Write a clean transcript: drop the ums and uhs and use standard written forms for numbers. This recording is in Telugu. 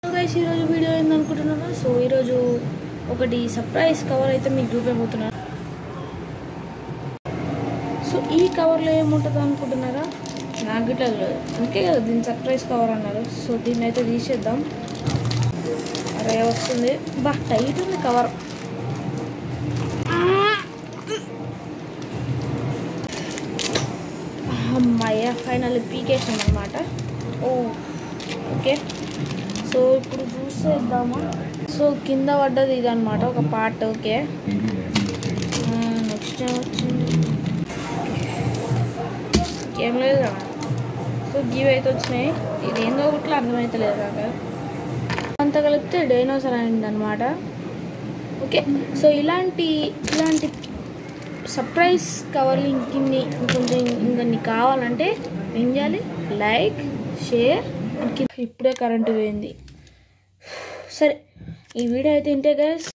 గైస్ ఈరోజు వీడియో ఏందనుకుంటున్నాను. సో ఈరోజు ఒకటి సర్ప్రైజ్ కవర్ అయితే మీకు చూపించబోతున్నాను. సో ఈ కవర్లో ఏముంటుందో అనుకుంటున్నారా? నాకు గిట్లా తెలియదు, అందుకే కదా దీన్ని సర్ప్రైజ్ కవర్ అన్నారు. సో దీన్ని అయితే తీసేద్దాం. అరే వస్తుంది, బా టైట్ ఉంది కవర్. అమ్మాయ ఫైనల్ పీకేసాం అనమాట. ఓకే, సో ఇప్పుడు చూసేద్దామా. సో కింద పడ్డది ఇది అనమాట, ఒక పార్ట్. ఓకే, నెక్స్ట్ ఏమొచ్చింది? ఏం లేదు కదా. సో గివ్ అయితే వచ్చినాయి. ఇది ఏందో ఒకటి అర్థమవుతలేదు నాకు. అంత కలిపితే డైనోసార్ అయింది అనమాట. ఓకే, సో ఇలాంటి సర్ప్రైజ్ కవర్లు ఇంకొన్ని కావాలంటే ఏం చేయాలి? Like, share. ఇప్పుడే కరెంటు పోయింది. సరే, ఈ వీడియో అయితే ఇంతే గైస్.